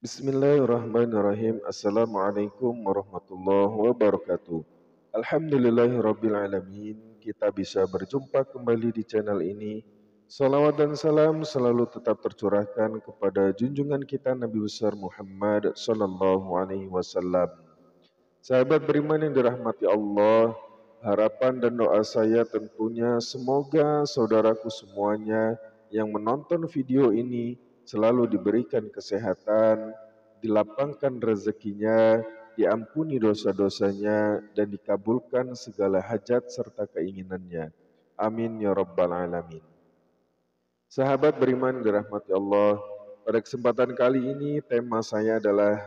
Bismillahirrahmanirrahim. Assalamualaikum warahmatullahi wabarakatuh. Alhamdulillahirrabbilalamin. Kita bisa berjumpa kembali di channel ini. Salawat dan salam selalu tetap tercurahkan kepada junjungan kita Nabi besar Muhammad sallallahu alaihi wasallam. Sahabat beriman yang dirahmati Allah, harapan dan doa saya tentunya semoga saudaraku semuanya yang menonton video ini selalu diberikan kesehatan, dilapangkan rezekinya, diampuni dosa-dosanya, dan dikabulkan segala hajat serta keinginannya. Amin ya rabbal alamin. Sahabat beriman dirahmati Allah, pada kesempatan kali ini tema saya adalah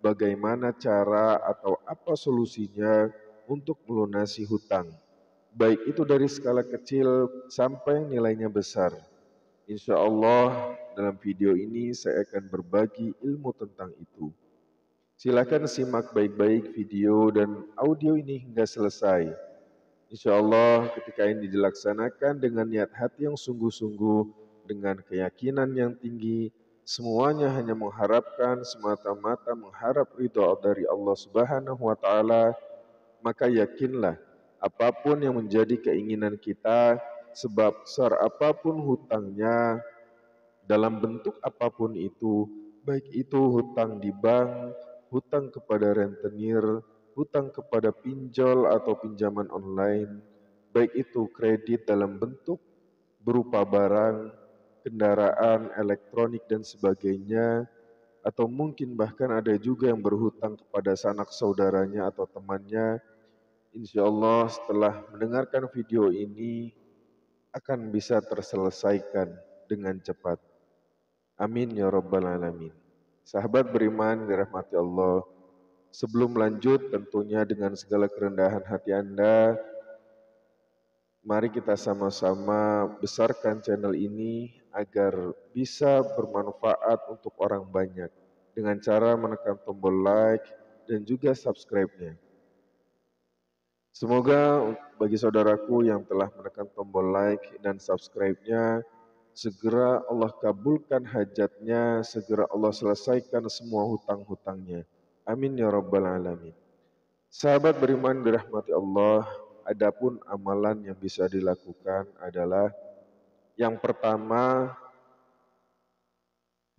bagaimana cara atau apa solusinya untuk melunasi hutang. Baik itu dari skala kecil sampai nilainya besar. Insya Allah dalam video ini saya akan berbagi ilmu tentang itu. Silakan simak baik-baik video dan audio ini hingga selesai. Insya Allah ketika ini dilaksanakan dengan niat hati yang sungguh-sungguh, dengan keyakinan yang tinggi, semuanya hanya mengharapkan semata-mata mengharap ridha dari Allah Subhanahu wa taala, maka yakinlah apapun yang menjadi keinginan kita, sebab besar apapun hutangnya, dalam bentuk apapun itu, baik itu hutang di bank, hutang kepada rentenir, hutang kepada pinjol atau pinjaman online, baik itu kredit dalam bentuk berupa barang, kendaraan, elektronik dan sebagainya, atau mungkin bahkan ada juga yang berhutang kepada sanak saudaranya atau temannya. Insya Allah setelah mendengarkan video ini akan bisa terselesaikan dengan cepat. Amin ya rabbal alamin. Sahabat beriman dirahmati Allah, sebelum lanjut tentunya dengan segala kerendahan hati Anda, mari kita sama-sama besarkan channel ini agar bisa bermanfaat untuk orang banyak dengan cara menekan tombol like dan juga subscribe-nya. Semoga bagi saudaraku yang telah menekan tombol like dan subscribe-nya, segera Allah kabulkan hajatnya, segera Allah selesaikan semua hutang-hutangnya. Amin ya rabbal alamin. Sahabat beriman dirahmati Allah, adapun amalan yang bisa dilakukan adalah yang pertama,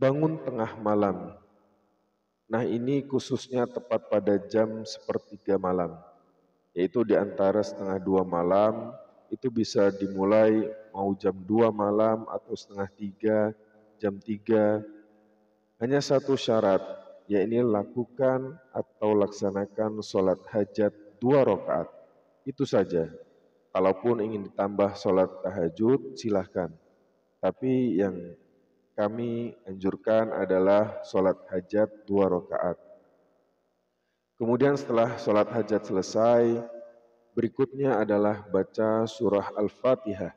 bangun tengah malam. Nah ini khususnya tepat pada jam sepertiga malam, yaitu di antara setengah dua malam, itu bisa dimulai mau jam 2 malam atau setengah 3, jam 3. Hanya satu syarat, yaitu lakukan atau laksanakan sholat hajat 2 rakaat. Itu saja. Kalaupun ingin ditambah sholat tahajud, silahkan. Tapi yang kami anjurkan adalah sholat hajat 2 rakaat. Kemudian setelah sholat hajat selesai, berikutnya adalah baca surah Al-Fatihah.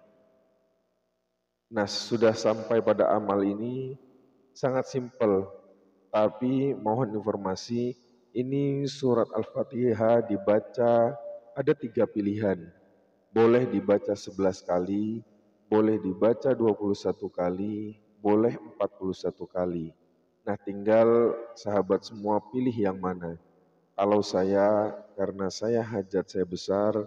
Nah, sudah sampai pada amal ini sangat simpel, tapi mohon informasi, ini surat Al-Fatihah dibaca ada 3 pilihan. Boleh dibaca 11 kali, boleh dibaca 21 kali, boleh 41 kali. Nah, tinggal sahabat semua pilih yang mana. Kalau saya, karena saya hajat saya besar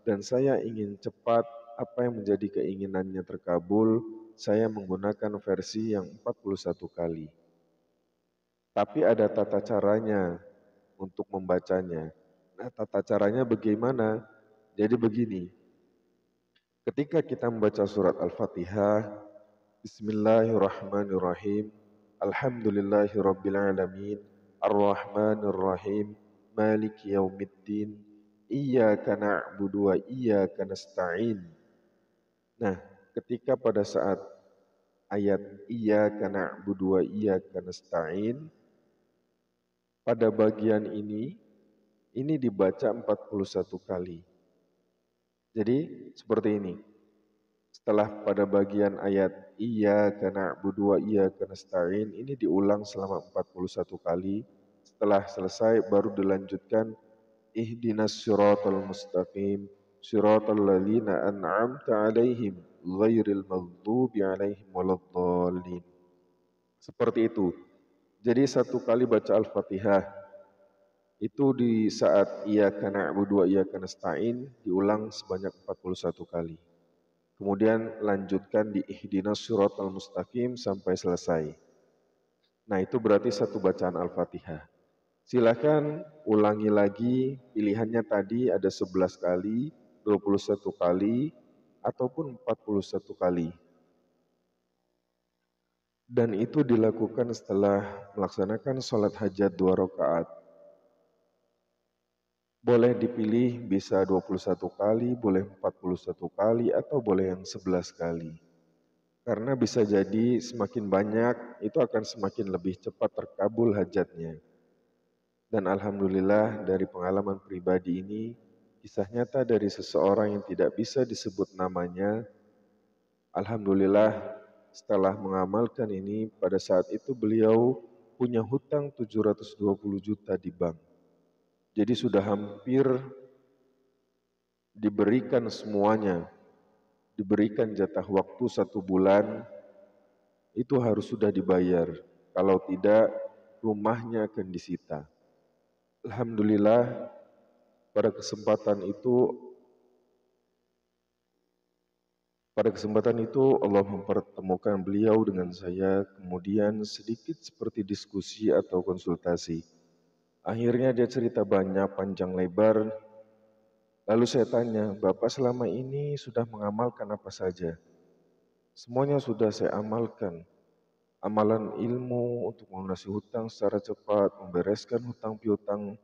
dan saya ingin cepat apa yang menjadi keinginannya terkabul, saya menggunakan versi yang 41 kali. Tapi ada tata caranya untuk membacanya. Nah, tata caranya bagaimana? Jadi begini, ketika kita membaca surat Al-Fatihah, Bismillahirrahmanirrahim, Alhamdulillahirrabbilalamin, Ar-Rahmanirrahim, Maliki yaumiddin, Iyyaka na'budu wa iyyaka nasta'in. Nah, ketika pada saat ayat Iyyaka na'budu wa iyyaka nasta'in, pada bagian ini dibaca 41 kali. Jadi seperti ini. Setelah pada bagian ayat Iyyaka na'budu wa iyyaka nasta'in, ini diulang selama 41 kali. Setelah selesai baru dilanjutkan ihdinas siratal mustaqim, siratal ladzina an'amta 'alaihim ghairil maghdubi 'alaihim waladdallin. Seperti itu. Jadi satu kali baca Al-Fatihah itu di saat iyyaka na'budu wa iyyaka nasta'in diulang sebanyak 41 kali. Kemudian lanjutkan di ihdinas siratal mustaqim sampai selesai. Nah, itu berarti satu bacaan Al-Fatihah. Silakan ulangi lagi, pilihannya tadi ada 11 kali, 21 kali, ataupun 41 kali. Dan itu dilakukan setelah melaksanakan sholat hajat 2 rakaat. Boleh dipilih bisa 21 kali, boleh 41 kali, atau boleh yang 11 kali. Karena bisa jadi semakin banyak, itu akan semakin lebih cepat terkabul hajatnya. Dan Alhamdulillah dari pengalaman pribadi ini, kisah nyata dari seseorang yang tidak bisa disebut namanya, Alhamdulillah setelah mengamalkan ini, pada saat itu beliau punya hutang 720 juta di bank. Jadi sudah hampir diberikan semuanya, diberikan jatah waktu 1 bulan, itu harus sudah dibayar. Kalau tidak, rumahnya akan disita. Alhamdulillah pada kesempatan itu Allah mempertemukan beliau dengan saya, kemudian sedikit seperti diskusi atau konsultasi. Akhirnya dia cerita banyak, panjang lebar. Lalu saya tanya, Bapak selama ini sudah mengamalkan apa saja? Semuanya sudah saya amalkan. Amalan ilmu untuk melunasi hutang secara cepat, membereskan hutang piutang,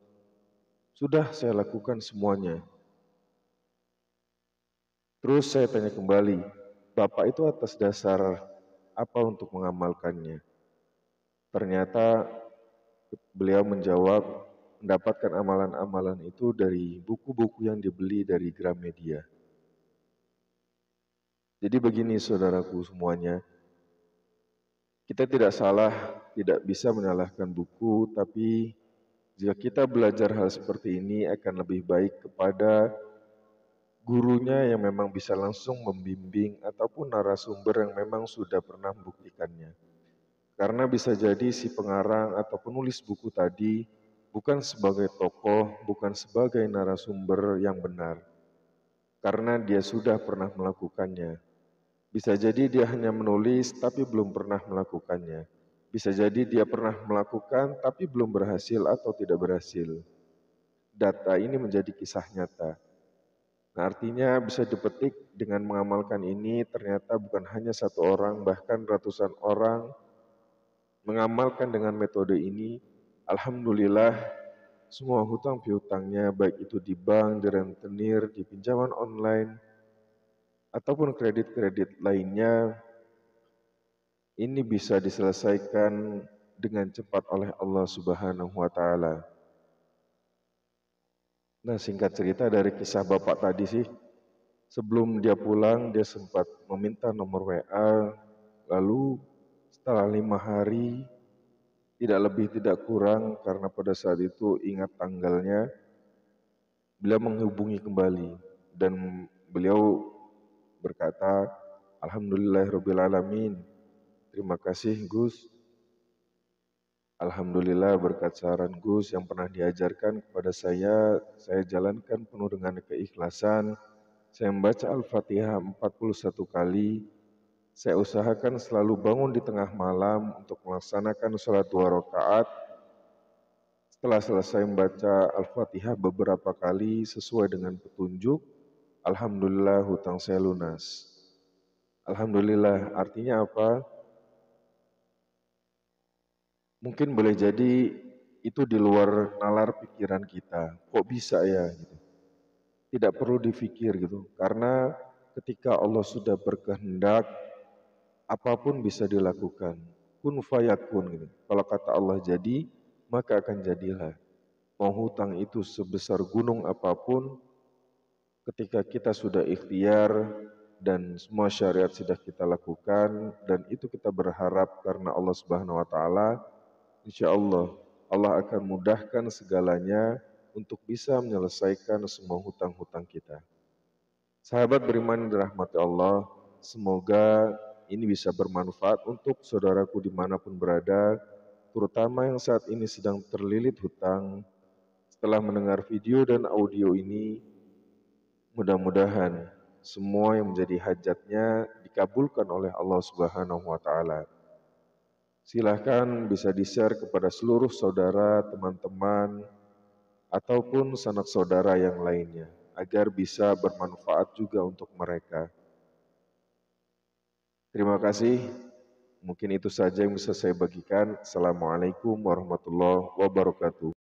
sudah saya lakukan semuanya. Terus saya tanya kembali, Bapak itu atas dasar apa untuk mengamalkannya? Ternyata beliau menjawab, mendapatkan amalan-amalan itu dari buku-buku yang dibeli dari Gramedia. Jadi begini saudaraku semuanya, kita tidak salah, tidak bisa menyalahkan buku, tapi jika kita belajar hal seperti ini akan lebih baik kepada gurunya yang memang bisa langsung membimbing ataupun narasumber yang memang sudah pernah membuktikannya. Karena bisa jadi si pengarang atau penulis buku tadi bukan sebagai tokoh, bukan sebagai narasumber yang benar. Karena dia sudah pernah melakukannya. Bisa jadi dia hanya menulis tapi belum pernah melakukannya. Bisa jadi dia pernah melakukan tapi belum berhasil atau tidak berhasil. Data ini menjadi kisah nyata. Nah, artinya bisa dipetik dengan mengamalkan ini ternyata bukan hanya satu orang, bahkan ratusan orang mengamalkan dengan metode ini. Alhamdulillah semua hutang piutangnya baik itu di bank, di rentenir, di pinjaman online, ataupun kredit-kredit lainnya ini bisa diselesaikan dengan cepat oleh Allah Subhanahu wa taala. Nah, singkat cerita dari kisah Bapak tadi sih, sebelum dia pulang, dia sempat meminta nomor WA, lalu setelah 5 hari, tidak lebih tidak kurang, karena pada saat itu ingat tanggalnya, beliau menghubungi kembali, dan beliau berkata, Alhamdulillahirrabbilalamin, terima kasih Gus, Alhamdulillah berkat saran Gus yang pernah diajarkan kepada saya jalankan penuh dengan keikhlasan. Saya membaca Al-Fatihah 41 kali. Saya usahakan selalu bangun di tengah malam untuk melaksanakan sholat 2 rakaat. Setelah selesai membaca Al-Fatihah beberapa kali sesuai dengan petunjuk, Alhamdulillah hutang saya lunas. Alhamdulillah artinya apa? Mungkin boleh jadi itu di luar nalar pikiran kita. Kok bisa ya? Gitu. Tidak perlu dipikir gitu. Karena ketika Allah sudah berkehendak, apapun bisa dilakukan. Kun fayakun gitu. Kalau kata Allah jadi, maka akan jadilah. Mau hutang itu sebesar gunung apapun, ketika kita sudah ikhtiar dan semua syariat sudah kita lakukan dan itu kita berharap karena Allah Subhanahu wa taala, insya Allah Allah akan mudahkan segalanya untuk bisa menyelesaikan semua hutang-hutang kita. Sahabat beriman yang dirahmati Allah, semoga ini bisa bermanfaat untuk saudaraku dimanapun berada, terutama yang saat ini sedang terlilit hutang. Setelah mendengar video dan audio ini, mudah-mudahan semua yang menjadi hajatnya dikabulkan oleh Allah Subhanahu wa taala. Silahkan bisa di-share kepada seluruh saudara, teman-teman, ataupun sanak saudara yang lainnya, agar bisa bermanfaat juga untuk mereka. Terima kasih. Mungkin itu saja yang bisa saya bagikan. Assalamualaikum warahmatullahi wabarakatuh.